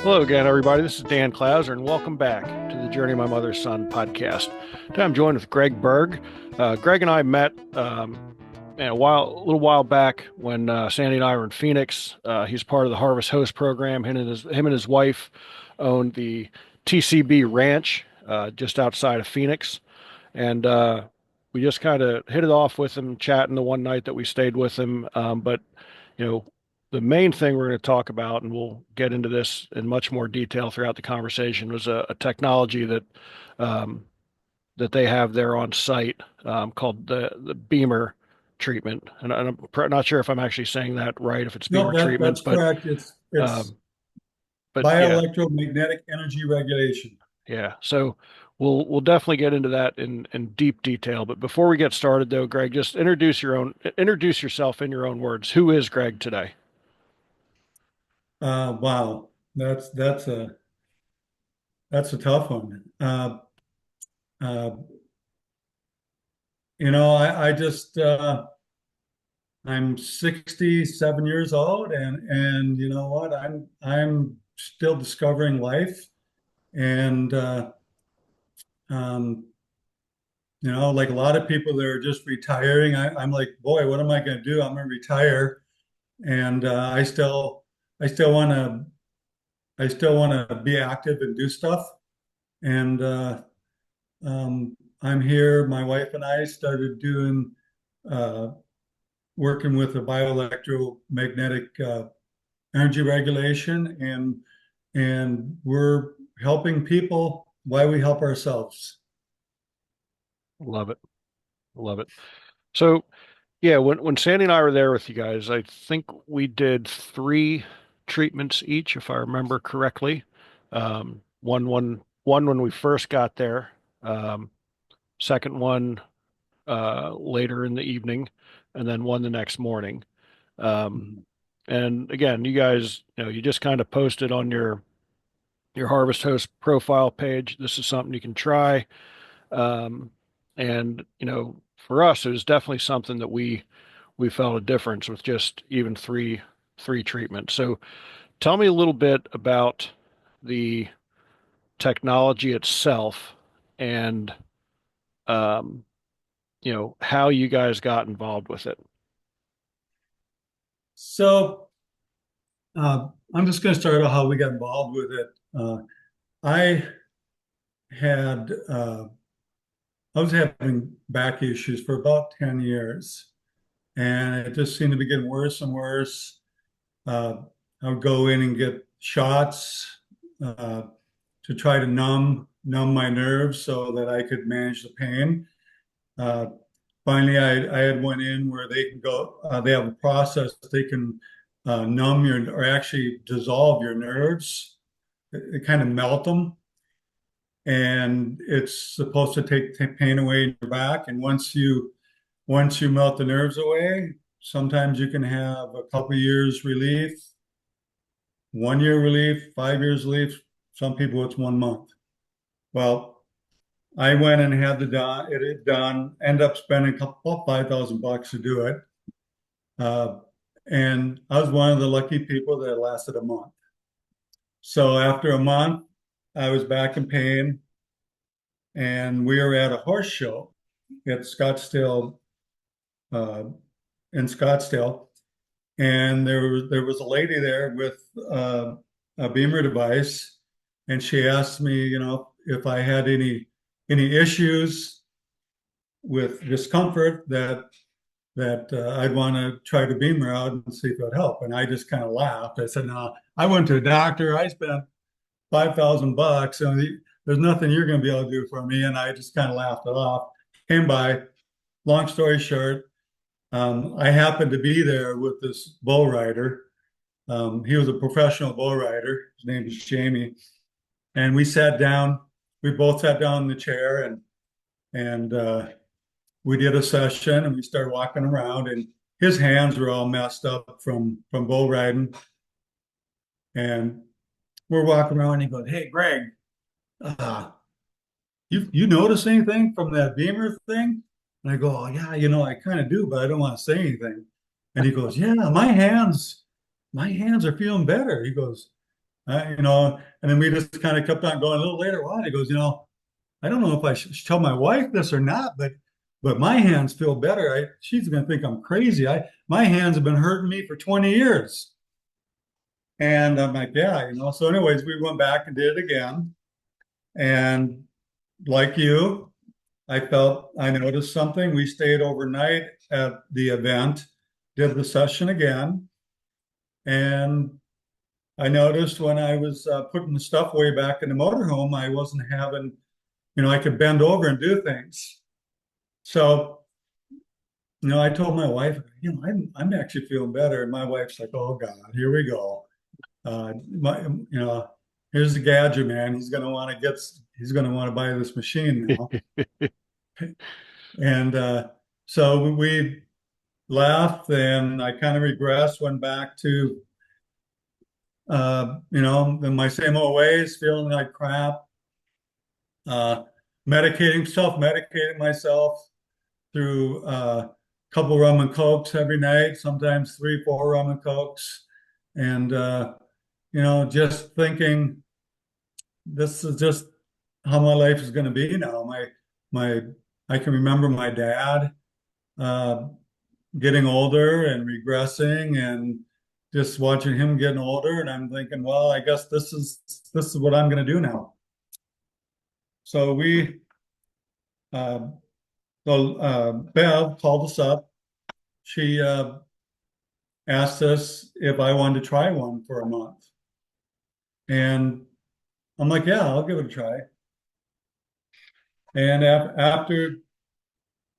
Hello again, everybody. This is Dan Clouser, and welcome back to the Journey of My Mother's Son podcast. Today I'm joined with Greg Berg. Greg and I met a little while back when Sandy and I were in Phoenix. He's part of the Harvest Host program. Him and his wife owned the TCB Ranch just outside of Phoenix, and we just kind of hit it off with him, chatting the one night that we stayed with him. But you know, the main thing we're going to talk about, and we'll get into this in much more detail throughout the conversation, was a technology um, that they have there on site called the BEMER treatment. And not sure if I'm actually saying that right, if it's No, BEMER treatment, that's correct. It's um, but yeah, bioelectromagnetic energy regulation. yeah. So we'll definitely get into that in deep detail. But before we get started, though, Greg, just introduce yourself in your own words. Who is Greg today? Wow, that's a tough one. Uh, I just I'm 67 years old, and you know what? I'm still discovering life, and um, like a lot of people that are just retiring. I'm like, boy, what am I going to do? I'm going to retire, and I still want to. I still want to be active and do stuff. And I'm here. My wife and I started doing uh, working with the bioelectromagnetic energy regulation, and we're helping people while we help ourselves. Love it. Love it. So yeah, when Sandy and I were there with you guys, I think we did three treatments each, if I remember correctly. One when we first got there, um, second one later in the evening, and then one the next morning. Um, and again, you guys, you just kind of posted on your Harvest Host profile page. This is something you can try. Um, and for us, it was definitely something that we felt a difference with just even three treatments. So tell me a little bit about the technology itself and um, how you guys got involved with it. So I'm just going to start out how we got involved with it. I had I was having back issues for about 10 years, and it just seemed to be getting worse and worse. Uh, I would go in and get shots uh, to try to numb my nerves so that I could manage the pain. Uh, Finally, I had one in where they can go. They have a process they can numb your or actually dissolve your nerves. It kind of melt them, and it's supposed to take pain away in your back. And once you melt the nerves away, sometimes you can have a couple years relief, 1 year relief, 5 years relief. Some people it's 1 month. Well, I went and had it done. End up spending about $5,000 to do it, uh, and I was one of the lucky people that lasted a month. So after a month, I was back in pain, and we were at a horse show at Scottsdale, uh, in Scottsdale, and there was a lady there with a BEMER device, and she asked me, if I had any issues with discomfort that I'd want to try to BEMER out and see if it would help. And I just kind of laughed. I said, "No, I went to a doctor. I spent $5,000, and there's nothing you're going to be able to do for me." And I just kind of laughed it off. Came by. Long story short, I happened to be there with this bull rider. He was a professional bull rider. His name is Jamie, and we sat down. We both sat down in the chair, and we did a session, and we started walking around, and his hands were all messed up from bull riding. And we're walking around, and he goes, "Hey, Greg, uh, you notice anything from that BEMER thing?" And I go, "Oh, yeah, I kind of do, but I don't want to say anything." And he goes, "Yeah, my hands are feeling better." He goes, And then we just kind of kept on going. A little later on, he goes, I don't know if I should tell my wife this or not, but my hands feel better. She's going to think I'm crazy. My hands have been hurting me for 20 years. And I'm like, yeah. So anyways, we went back and did it again. And like you, I noticed something. We stayed overnight at the event, did the session again. And I noticed when I was putting the stuff way back in the motorhome, I wasn't having, I could bend over and do things. So, I told my wife, I'm actually feeling better. And my wife's like, oh God, here we go. Here's the gadget man. He's going to want to buy this machine now. And so we left and I kind of regressed, went back to, in my same old ways, feeling like crap, self-medicating myself through a couple rum and cokes every night, sometimes three, four rum and cokes. And, just thinking this is just how my life is going to be now. My, I can remember my dad, uh, getting older and regressing and just watching him getting older. And I'm thinking, well, I guess this is what I'm going to do now. So uh, Bev called us up. She asked us if I wanted to try one for a month. And I'm like, yeah, I'll give it a try. And after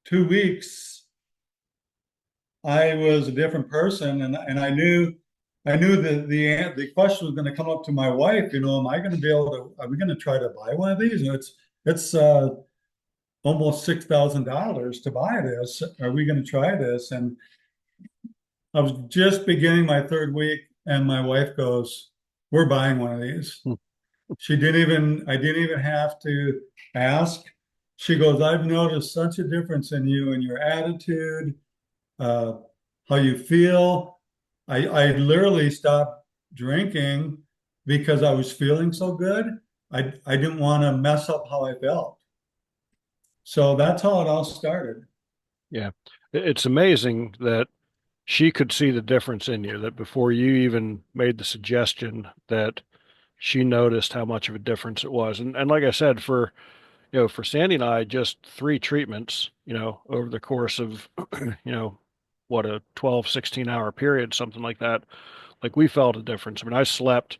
2 weeks, I was a different person, and I knew that the question was going to come up to my wife. Am I going to be able to? Are we going to try to buy one of these? It's almost $6,000 to buy this. Are we going to try this? And I was just beginning my third week, and my wife goes, "We're buying one of these." I didn't even have to ask. She goes, "I've noticed such a difference in you and your attitude, uh, how you feel." I literally stopped drinking because I was feeling so good. I didn't want to mess up how I felt. So that's how it all started. Yeah. It's amazing that she could see the difference in you, that before you even made the suggestion that she noticed how much of a difference it was. And like I said, for Sandy and I, just three treatments, over the course of, what, a 12, 16-hour period, something like that. Like we felt a difference. I mean, I slept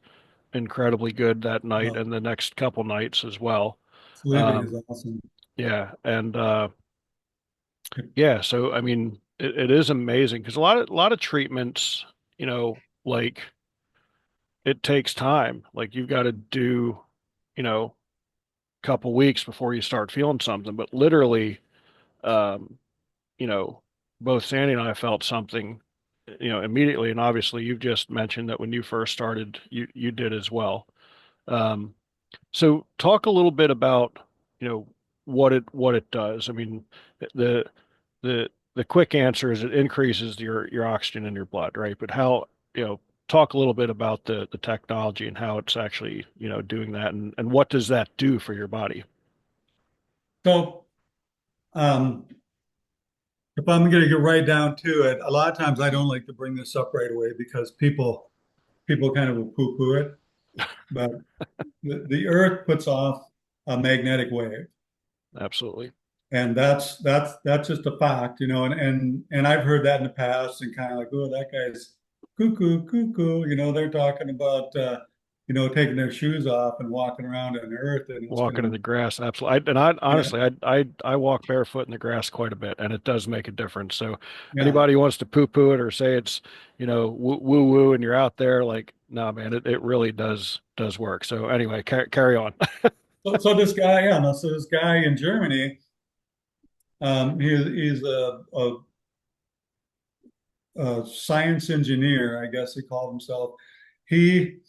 incredibly good that night Well, and the next couple nights as well. sleeping is Um, awesome. yeah. And, yeah, so I mean, it is amazing because a lot of treatments, like it takes time. Like you've got to do, a couple weeks before you start feeling something. But literally, um, you know, both Sandy and I felt something, immediately. And obviously, you've just mentioned that when you first started, you did as well. Um, so talk a little bit about, what it does. I mean, the the quick answer is it increases your oxygen in your blood, right? But how, talk a little bit about the technology and how it's actually, doing that and what does that do for your body? So um, if I'm going to get right down to it, a lot of times I don't like to bring this up right away because people kind of will poo-poo it. But the Earth puts off a magnetic wave, Absolutely. and that's just a fact, and I've heard that in the past, and kind of like, oh, that guy's cuckoo, cuckoo. They're talking about taking their shoes off and walking around on Earth, and it's Walking in gonna, the grass, absolutely. And I yeah, honestly, I walk barefoot in the grass quite a bit, and it does make a difference. So yeah. anybody who wants to poo-poo it or say it's, woo woo, and you're out there, like, no, man, it really does work. So anyway, carry on. So this guy, yeah, no, so this guy in Germany, he's a science engineer, I guess he called himself. He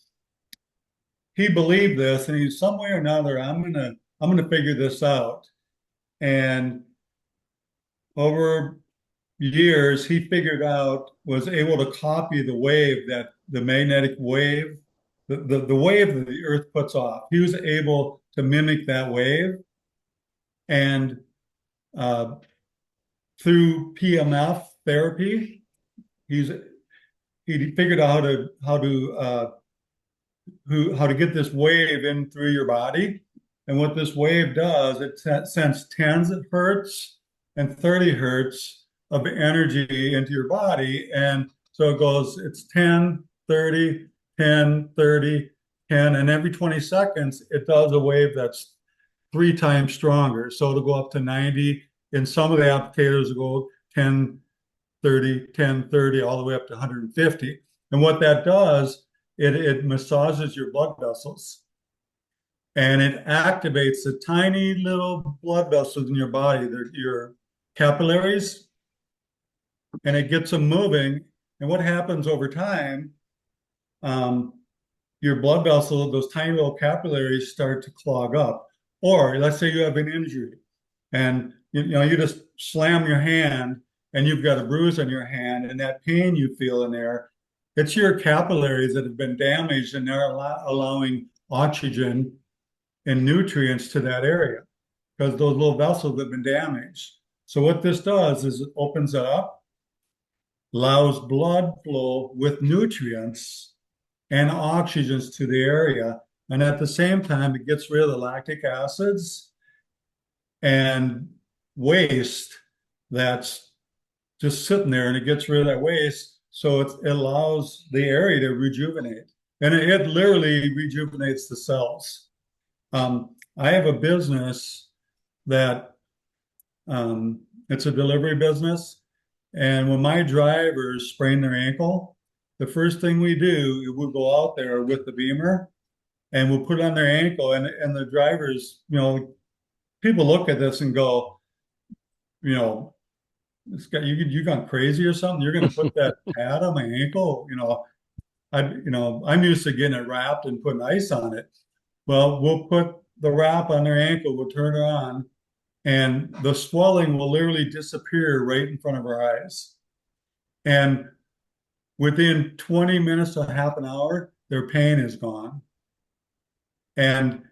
he believed this, and he's some way or another, I'm gonna figure this out. And over years, he figured out, was able to copy the magnetic wave the wave that the Earth puts off. He was able to mimic that wave, and uh, through PMF therapy, he figured out how to get this wave in through your body. And what this wave does, it sends tens of hertz and 30 hertz of energy into your body. And so it goes, it's 10, 30, 10, 30, 10, and every 20 seconds, it does a wave that's 3 times stronger. So it'll go up to 90. In some of the applicators, will go 10, 30, 10, 30, all the way up to 150. And what that does, it massages your blood vessels, and it activates the tiny little blood vessels in your body. They're your capillaries, and it gets them moving. And what happens over time, your blood vessels, those tiny little capillaries start to clog up. Or let's say you have an injury and you just slam your hand and you've got a bruise on your hand, and that pain you feel in there, it's your capillaries that have been damaged, and they're allowing oxygen and nutrients to that area because those little vessels have been damaged. So what this does is it opens it up, allows blood flow with nutrients and oxygens to the area. And at the same time, it gets rid of the lactic acids and waste that's just sitting there, and it gets rid of that waste. So it allows the area to rejuvenate. And it literally rejuvenates the cells. I have a business that it's a delivery business. And when my drivers sprain their ankle, the first thing we do is we'll go out there with the BEMER and we'll put it on their ankle. And the drivers, people look at this and go, this guy, you gone crazy or something? You're going to put that pad on my ankle? I'm used to getting it wrapped and putting ice on it. Well, we'll put the wrap on their ankle, we'll turn it on, and the swelling will literally disappear right in front of our eyes. And within 20 minutes to half an hour, their pain is gone. And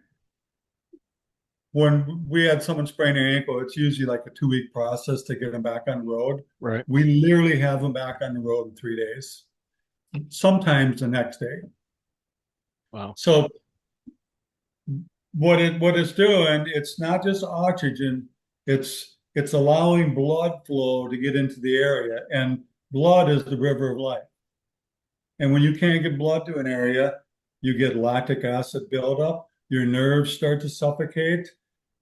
when we had someone sprain their ankle, it's usually like a 2-week process to get them back on the road. Right. We literally have them back on the road in 3 days, sometimes the next day. Wow. So what it's doing, it's not just oxygen, it's allowing blood flow to get into the area. And blood is the river of life. And when you can't get blood to an area, you get lactic acid buildup, your nerves start to suffocate,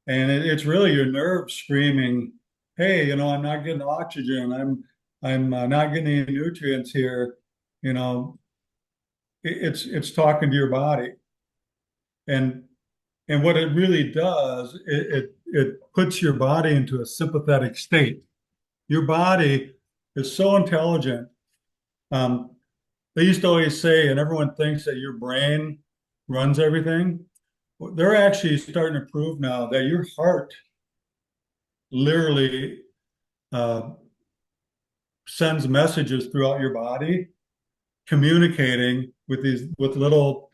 and it's really your nerves screaming, hey, I'm not getting oxygen, I'm not getting any nutrients here. It's talking to your body. And what it really does, it puts your body into a sympathetic state. Your body is so intelligent. They used to always say, and everyone thinks that your brain runs everything. They're actually starting to prove now that your heart literally sends messages throughout your body, communicating with little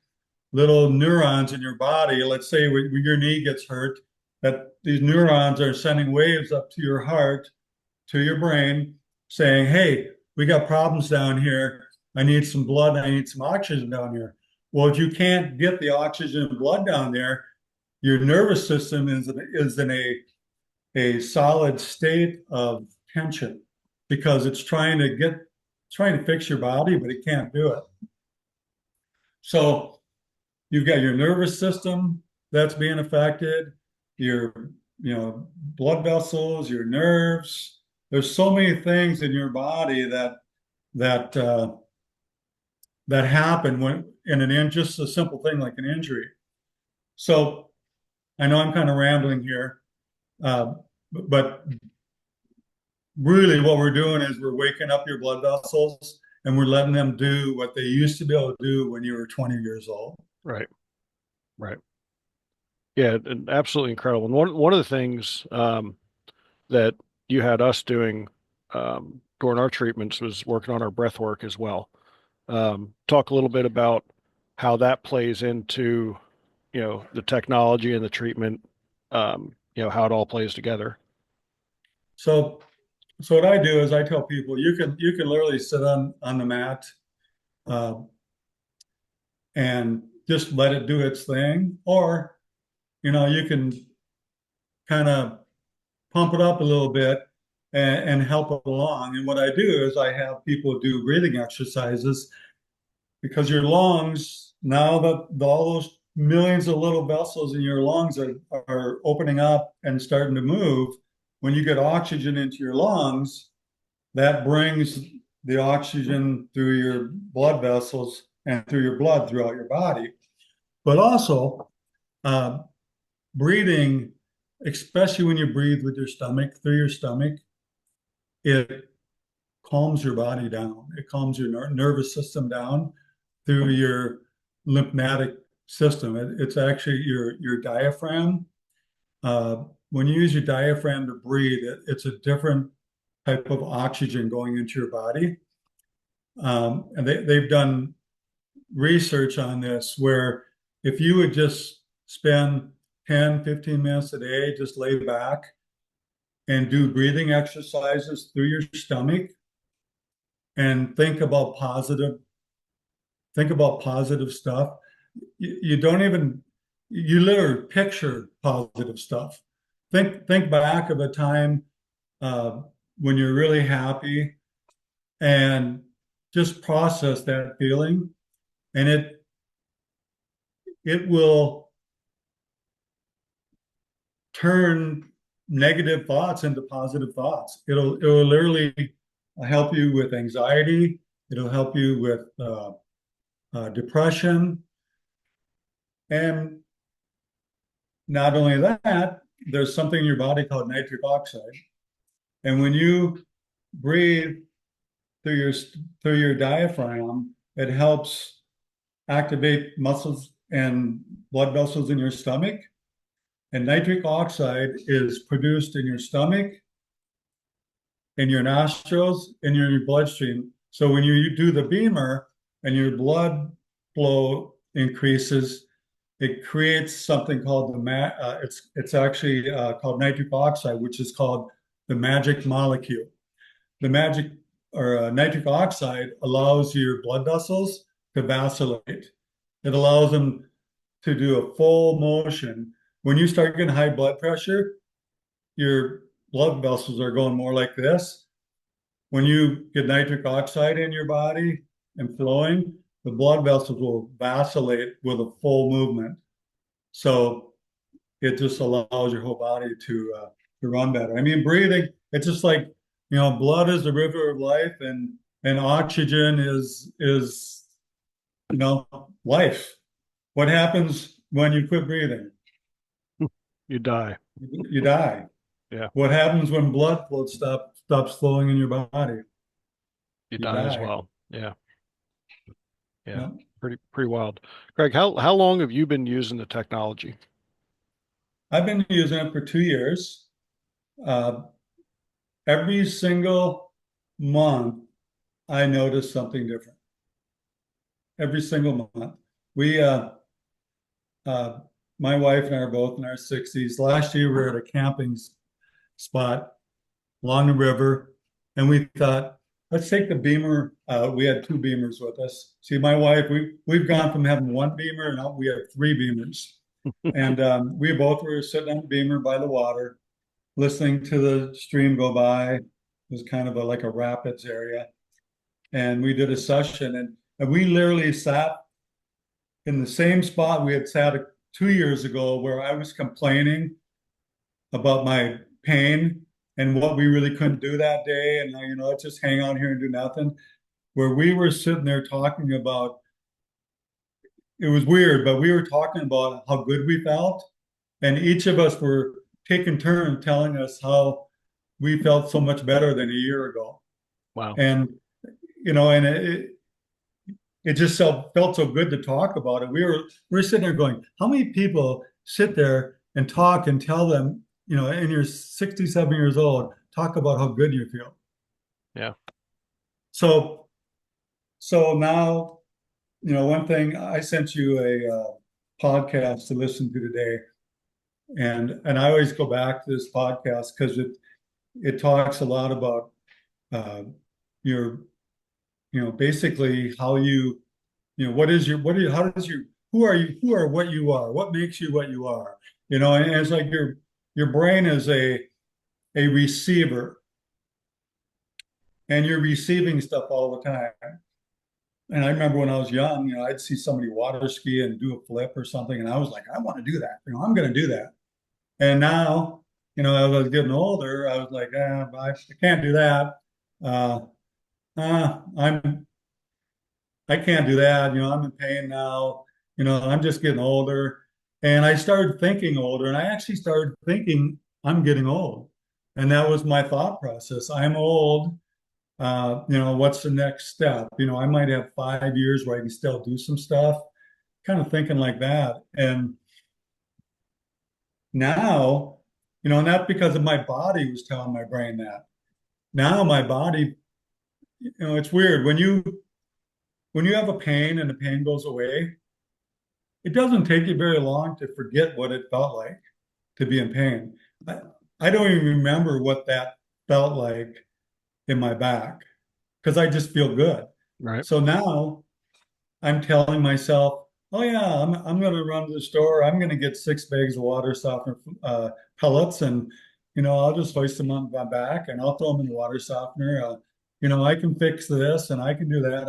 neurons in your body. Let's say when your knee gets hurt, that these neurons are sending waves up to your heart, to your brain, saying, hey, we got problems down here. I need some blood. I need some oxygen down here. Well, if you can't get the oxygen and blood down there, your nervous system is in a solid state of tension because it's trying to fix your body, but it can't do it. So you've got your nervous system that's being affected, your blood vessels, your nerves. There's so many things in your body that happen when just a simple thing like an injury. So I know I'm kind of rambling here, but really what we're doing is we're waking up your blood vessels and we're letting them do what they used to be able to do when you were 20 years old. Right. Right. Yeah, and absolutely incredible. And one of the things that you had us doing during our treatments was working on our breath work as well. Talk a little bit about how that plays into, the technology and the treatment, how it all plays together. So, so what I do is I tell people you can literally sit on the mat uh, and just let it do its thing, or you can kind of pump it up a little bit and help it along. And what I do is I have people do breathing exercises because your lungs, now that all those millions of little vessels in your lungs are opening up and starting to move, when you get oxygen into your lungs, that brings the oxygen through your blood vessels and through your blood throughout your body. But also, uh, breathing, especially when you breathe with your stomach, through your stomach, it calms your body down. It calms your nervous system down through your lymphatic system. It's actually your diaphragm. When you use your diaphragm to breathe, it's a different type of oxygen going into your body. And they've done research on this where if you would just spend 10, 15 minutes a day, just lay back and do breathing exercises through your stomach and think about positive stuff. You don't even, you literally picture positive stuff. Think back of a time uh, when you're really happy and just process that feeling, and it will turn negative thoughts into positive thoughts. It will literally help you with anxiety. It'll help you with depression. And not only that, there's something in your body called nitric oxide. And when you breathe through your diaphragm, it helps activate muscles and blood vessels in your stomach. And nitric oxide is produced in your stomach, in your nostrils, in your bloodstream. So when you do the BEMER and your blood flow increases, it creates something called it's actually called nitric oxide, which is called the magic molecule. The magic or nitric oxide allows your blood vessels to vacillate. It allows them to do a full motion. When you start getting high blood pressure, your blood vessels are going more like this. When you get nitric oxide in your body and flowing, the blood vessels will vacillate with a full movement. So it just allows your whole body to run better. I mean, breathing, it's just like, blood is the river of life, and oxygen is life. What happens when you quit breathing? You die. You die. Yeah. What happens when blood flow stops flowing in your body? You You die as die. well. Yeah. Yeah. Yeah. Pretty wild. Greg, how long have you been using the technology? I've been using it for 2 years. Uh, every single month, I notice something different. Every single month. We, uh, my wife and I are both in our 60s. Last year, we were at a camping spot along the river, and we thought, let's take the BEMER out. We had two BEMERs with us. See, my wife, we've gone from having one BEMER, and now we have three BEMERs. And we both were sitting on the BEMER by the water, listening to the stream go by. It was kind of like a rapids area. And we did a session, and we literally sat in the same spot we had sat 2 years ago, where I was complaining about my pain and what we really couldn't do that day. And let's just hang out here and do nothing. Where we were sitting there talking about, it was weird, but we were talking about how good we felt. And each of us were taking turns telling us how we felt so much better than a year ago. Wow. And, and it just felt so good to talk about it. We were sitting there going, how many people sit there and talk and tell them, and you're 67 years old, talk about how good you feel. Yeah. So now one thing I sent you a podcast to listen to today, and I always go back to this podcast because it talks a lot about uh, your basically how what is your what is how does your who are what you are, what makes you what you are, and it's like your brain is a receiver, and you're receiving stuff all the time. And I remember when I was young, I'd see somebody water ski and do a flip or something, and I was like, I want to do that. I'm going to do that. And now, as I was getting older, I was like, I can't do that. Uh, I'm I can't do that. I'm in pain now. I'm just getting older. And I started thinking older, and I actually started thinking I'm getting old. And that was my thought process. I'm old. What's the next step? I might have 5 years where I can still do some stuff, kind of thinking like that. And now, and that's because of my body was telling my brain that. Now my body, it's weird when you have a pain and the pain goes away, it doesn't take you very long to forget what it felt like to be in pain. I, I don't even remember what that felt like in my back because I just feel good. Right. So now I'm telling myself, oh yeah, I'm going to run to the store. I'm going to get 6 bags of water softener pellets, and I'll just hoist them on my back and I'll throw them in the water softener. I can fix this and I can do that.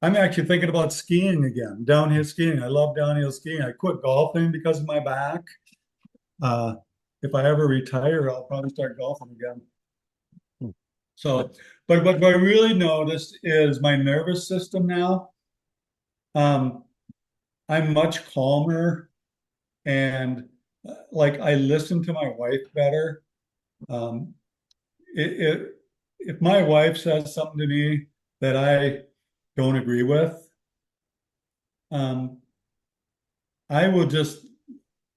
I'm actually thinking about skiing again, downhill skiing. I love downhill skiing. I quit golfing because of my back. Uh, if I ever retire, I'll probably start golfing again. Hmm. So, but what I really noticed is my nervous system now. Um, I'm much calmer, and like I listen to my wife better. Um, if my wife says something to me that I don't agree with, um, I will just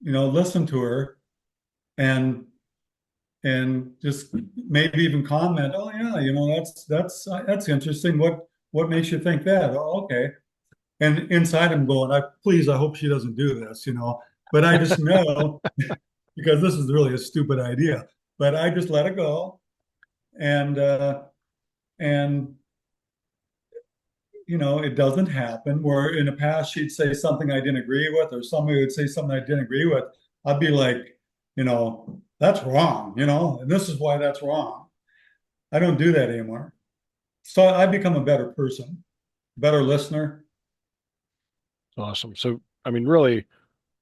listen to her and just maybe even comment, oh yeah, that's interesting. What makes you think that? Oh, okay. And inside I'm going, I hope she doesn't do this. But I just know because this is really a stupid idea. But I just let it go. And it doesn't happen. Where in the past she'd say something I didn't agree with, or somebody would say something I didn't agree with. I'd be like, that's wrong, and this is why that's wrong. I don't do that anymore. So I become a better person, better listener. Awesome. So, I mean, really,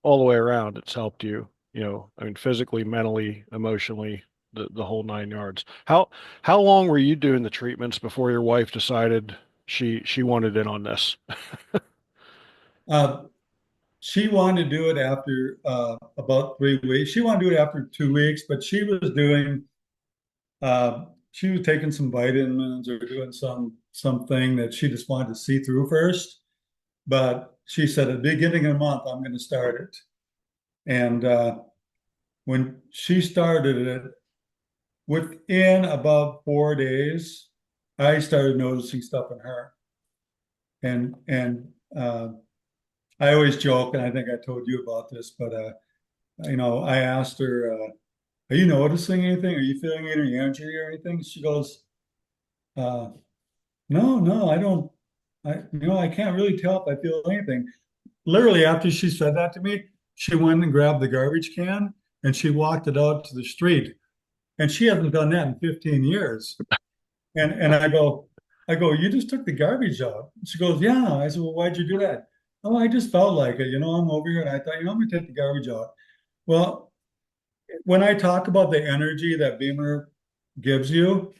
all the way around, it's helped you, I mean, physically, mentally, emotionally, the whole nine yards. How long were you doing the treatments before your wife decided she wanted in on this? Uh, she wanted to do it after about 3 weeks. She wanted to do it after 2 weeks, but she was taking some vitamins or doing something that she just wanted to see through first. But she said at the beginning of the month, I'm going to start it. And when she started it, within about 4 days, I started noticing stuff in her. And I always joke, and I think I told you about this, but I asked her, "Are you noticing anything? Are you feeling any energy or anything?" She goes, uh, "No, no, I don't. I can't really tell if I feel anything." Literally, after she said that to me, she went and grabbed the garbage can and she walked it out to the street. And she hasn't done that in 15 years. And I go, you just took the garbage out. She goes, yeah. I said, well, why'd you do that? Oh, I just felt like it. I'm over here and I thought, I'm gonna take the garbage out. Well, when I talk about the energy that BEMER gives you,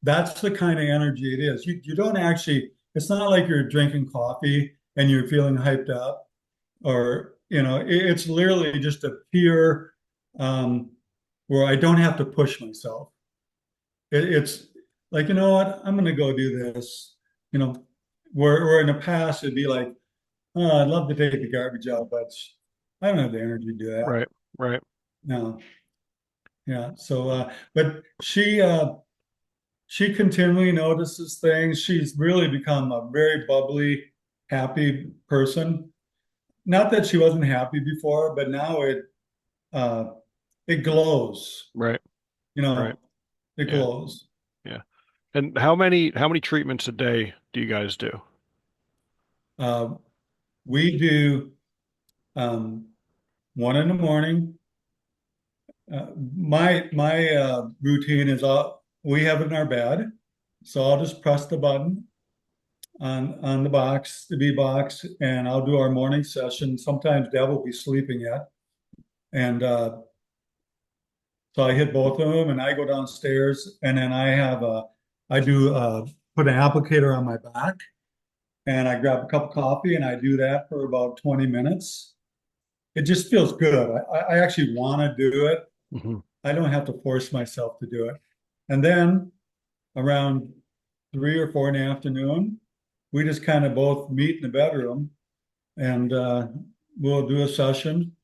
that's the kind of energy it is. You don't actually, it's not like you're drinking coffee and you're feeling hyped up, or it's literally just a pure um, where I don't have to push myself. It's like, you know what, I'm going to go do this. You know, where in the past it'd be like, oh, I'd love to take the garbage out, but I don't have the energy to do that. Right, right. No, yeah. So, but she continually notices things. She's really become a very bubbly, happy person. Not that she wasn't happy before, but now uh, it glows. Right. You Right. know, it Yeah. glows. Yeah. And how many treatments a day do you guys do? Uh, we do um, one in the morning. My routine is we have it in our bed, so I'll just press the button on the box, the B box, and I'll do our morning session. Sometimes Deb will be sleeping yet, and so I hit both of them, and I go downstairs, and then I do put an applicator on my back, and I grab a cup of coffee, and I do that for about 20 minutes. It just feels good. I actually want to do it. Hmm. I don't have to force myself to do it. And then around 3 or 4 in the afternoon, we just kind of both meet in the bedroom and we'll do a session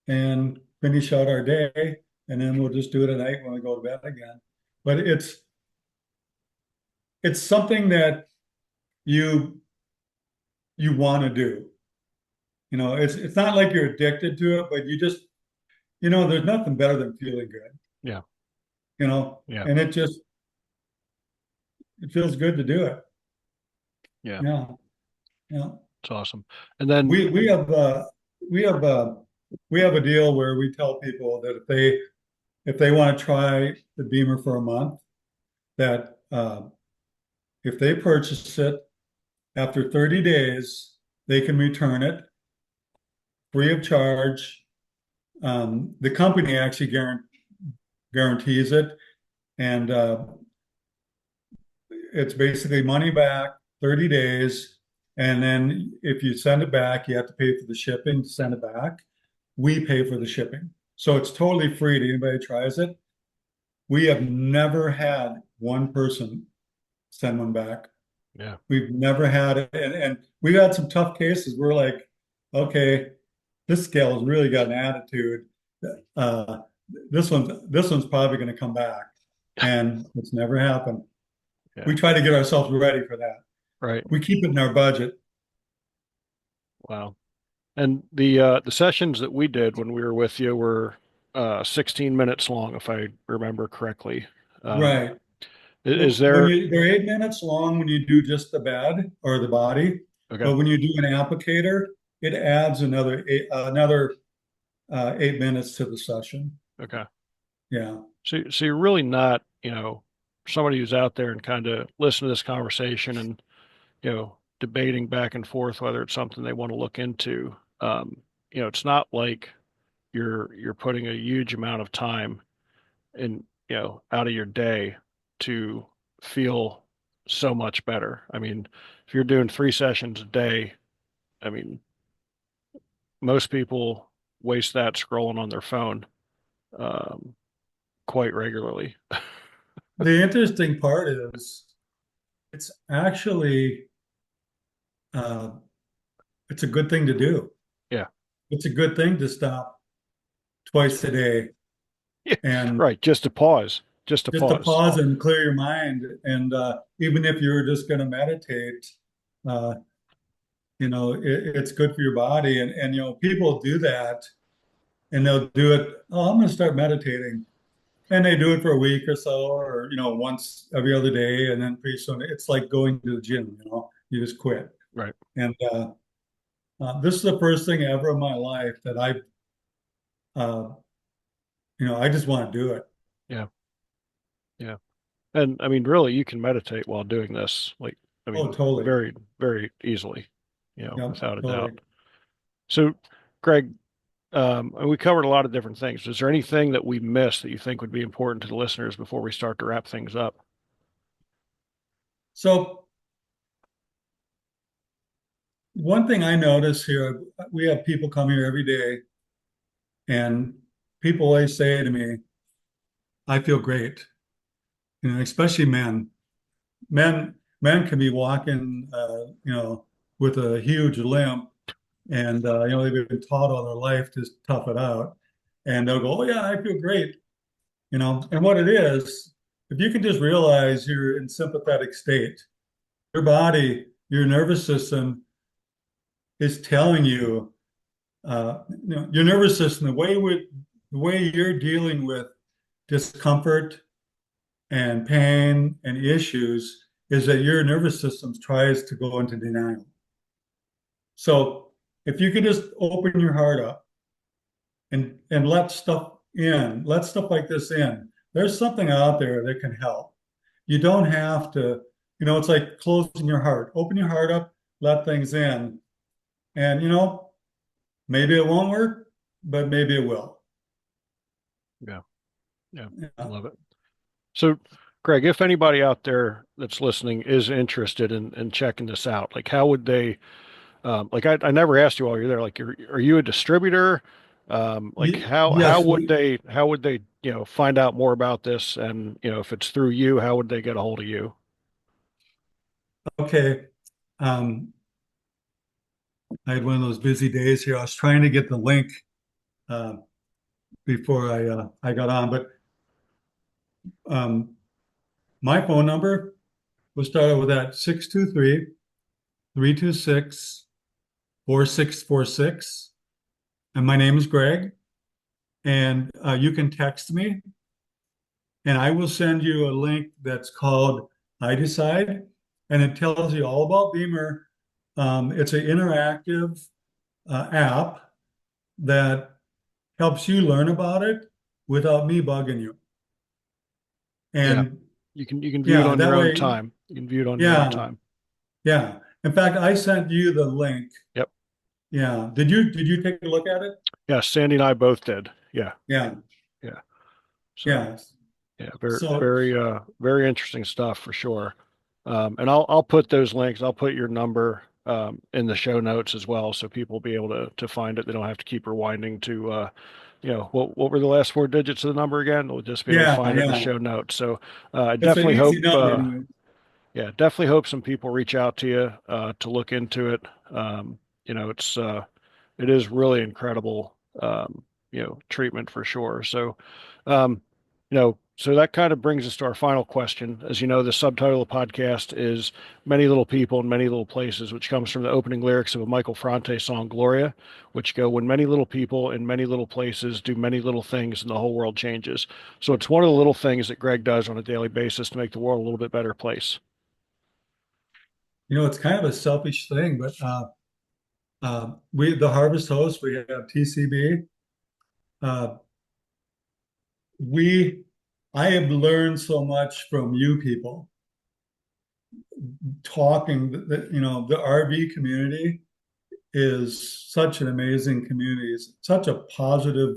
and finish out our day. And then we'll just do it at night when we go to bed again. But it's something that you you want to do. It's not like you're addicted to it, but there's nothing better than feeling good, Yeah. Yeah. and it feels good to do it. Yeah. Yeah. Yeah. It's awesome. And then, We we have we have we have a deal where we tell people that if they want to try the BEMER for a month, that if they purchase it after 30 days, they can return it free of charge. The company actually guarantees it, and it's basically money back, 30 days. And then if you send it back, you have to pay for the shipping to send it back. We pay for the shipping. So it's totally free to anybody who tries it. We have never had one person send one back. yeah. We've never had it. And we've had some tough cases. We're like, okay, this scale's really got an attitude. Uh, this one's probably going to come back. And it's never happened. Yeah. We try to get ourselves ready for that. Right. We keep it in our budget. Wow. And the sessions that we did when we were with you were 16 minutes long, if I remember correctly. Um, Right. is When there they're 8 minutes long when you do just the bed or the body, okay? but when you do an applicator, it adds another 8 minutes to the session. Okay. Yeah. So you're really not, somebody who's out there and kind of listen to this conversation and, debating back and forth whether it's something they want to look into. It's not like you're putting a huge amount of time in, out of your day to feel so much better. I mean, if you're doing 3 sessions a day, I mean, most people waste that scrolling on their phone um, quite regularly. The interesting part is it's actually uh, it's a good thing to do. Yeah. It's a good thing to stop twice a day Yeah. and Right. Just to pause. Just to just to pause. pause and clear your mind. And even if you're just going to meditate, uh, it's good for your body. And people do that and they'll do it. Oh, I'm going to start meditating. And they do it for a week or so, or, once every other day. And then pretty soon it's like going to the gym, you just quit. Right. And this is the first thing ever in my life that uh, I just want to do it. Yeah. Yeah. And I mean, really, you can meditate while doing this. Like, I Oh, mean, totally. very, very easily, Yep, without a doubt. totally. So, Greg, and we covered a lot of different things. Is there anything that we missed that you think would be important to the listeners before we start to wrap things up? So one thing I notice here, we have people come here every day, and people always say to me, "I feel great." Especially men. Men can be walking, with a huge limp, and they've been taught all their life to tough it out, and they'll go, "Oh yeah, I feel great." And what it is, if you can just realize you're in sympathetic state, your body, your nervous system is telling you, your nervous system, the way you're dealing with discomfort and pain and issues is that your nervous system tries to go into denial. So if you could just open your heart up and let stuff in, let stuff like this in, there's something out there that can help. You don't have to, it's like closing your heart. Open your heart up, let things in. And, maybe it won't work, but maybe it will. Yeah. Yeah. I Yeah. love it. So, Greg, if anybody out there that's listening is interested in checking this out, like how would they, like I never asked you while you're there, like are you a distributor? Like Yes, how would they, find out more about this? And, if it's through you, how would they get a hold of you? okay. Um, I had one of those busy days here. I was trying to get the link uh, before I got on, but um, my phone number was started with that 623-326-4646. And my name is Greg. And you can text me, and I will send you a link that's called I Decide, and it tells you all about BEMER. It's an interactive app that helps you learn about it without me bugging you. Yeah. And You can view it yeah, on your that own way, time. You can view it on your own yeah, time. yeah. In fact, I sent you the link. Yep. Yeah. Did you take a look at it? Yeah. Sandy and I both did. Yeah. Yeah. Yeah. So. Yeah. Yeah, very, So very, very interesting stuff for sure. And I'll put those links. I'll put your number in the show notes as well, so people will be able to find it. They don't have to keep rewinding to, what were the last four digits of the number again? They'll just be able to yeah, find it in the yeah. show notes. So I It's an definitely easy hope, number anyway. yeah, definitely hope some people reach out to you to look into it. It's it is really incredible, treatment for sure. So, um, so that kind of brings us to our final question. As you know, the subtitle of the podcast is Many Little People in Many Little Places, which comes from the opening lyrics of a Michael Franti song, Gloria, which go, when many little people in many little places do many little things and the whole world changes. So it's one of the little things that Greg does on a daily basis to make the world a little bit better place. It's kind of a selfish thing, but the Harvest Host, we have TCB. Uh, we, I have learned so much from you people talking. The RV community is such an amazing community. It's such a positive,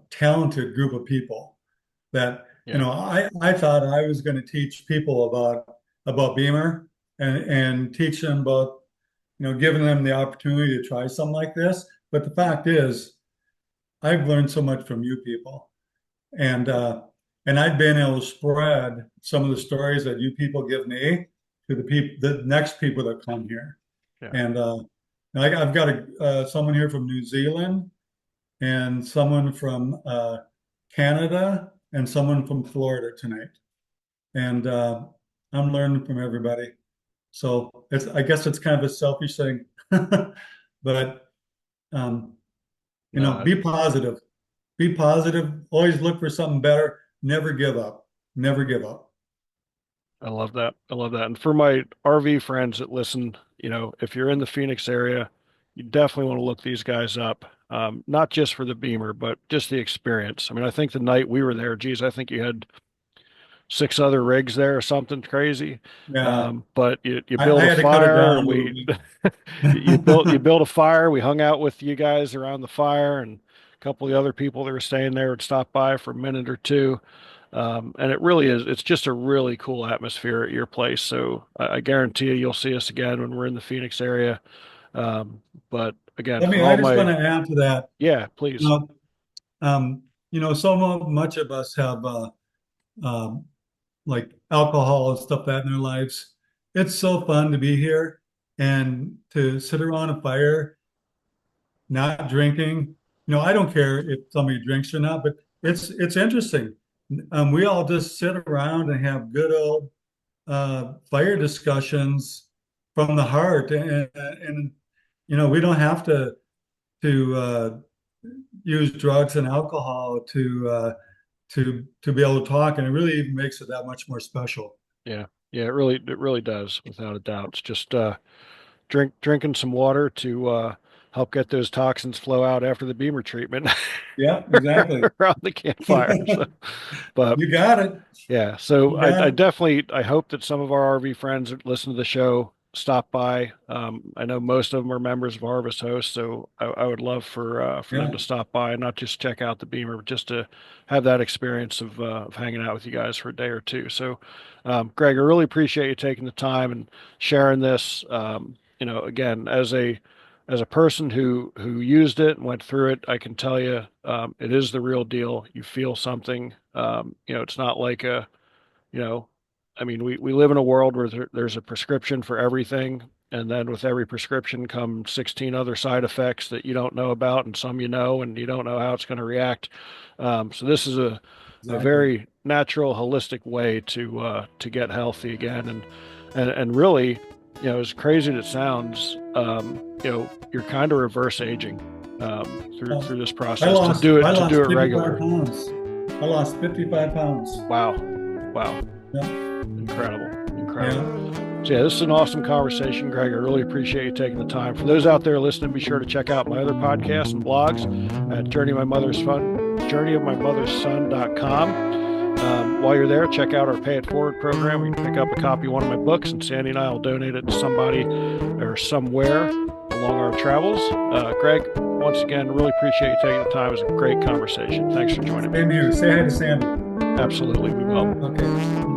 talented group of people that Yeah. I thought I was going to teach people about BEMER and teach them about giving them the opportunity to try something like this. But the fact is, I've learned so much from you people, and I've been able to spread some of the stories that you people give me to the next people that come here. Yeah. And I've got someone here from New Zealand, and someone from Canada, and someone from Florida tonight. And I'm learning from everybody. So I guess it's kind of a selfish thing, but um, No, be positive. Be positive. Always look for something better. Never give up. Never give up. I love that. I love that. And for my RV friends that listen, if you're in the Phoenix area, you definitely want to look these guys up. Not just for the BEMER, but just the experience. I mean, I think the night we were there, geez, I think you had six other rigs there or something crazy. Yeah, But you I build a had to cut it fire down a and little we bit. you built a fire. We hung out with you guys around the fire, and a couple of the other people that were staying there would stop by for a minute or two. And it really is, it's just a really cool atmosphere at your place. So I guarantee you'll see us again when we're in the Phoenix area. But again, for I all just want my, to add to that. yeah, You please. know, much of us have um, like alcohol and stuff that in their lives. It's so fun to be here and to sit around a fire, not drinking. I don't care if somebody drinks or not, but it's interesting. We all just sit around and have good old fire discussions from the heart, and we don't have to use drugs and alcohol to be able to talk, and it really even makes it that much more special. Yeah. Yeah, it really does, without a doubt. It's just drinking some water to help get those toxins flow out after the BEMER treatment Yeah, exactly. around the campfire. So, but You got it. yeah, so You got I it. definitely I hope that some of our RV friends that listen to the show stop by. I know most of them are members of Harvest Host, so I would love for them Yeah. to stop by and not just check out the BEMER, but just to have that experience of hanging out with you guys for a day or two. So, Greg, I really appreciate you taking the time and sharing this. Again, as a person who used it and went through it, I can tell you it is the real deal. You feel something. It's not like you know, I mean, we live in a world where there's a prescription for everything, and then with every prescription come 16 other side effects that you don't know about, and some you know, and you don't know how it's going to react. So this is a Exactly. very natural, holistic way to get healthy again, and really, as crazy as it sounds, you're kind of reverse aging through this I process lost I to do lost it 55 regular. pounds. I lost 55 pounds. Wow, wow. Yeah. Incredible. Incredible. Yeah. So yeah, this is an awesome conversation, Greg. I really appreciate you taking the time. For those out there listening, be sure to check out my other podcasts and blogs at journeyofmymotherson.com. While you're there, check out our Pay It Forward program. You can pick up a copy of one of my books, and Sandy and I will donate it to somebody or somewhere along our travels. Greg, once again, really appreciate you taking the time. It was a great conversation. Thanks for joining me. Same here. Say hi to Sandy. Absolutely, we will. Okay.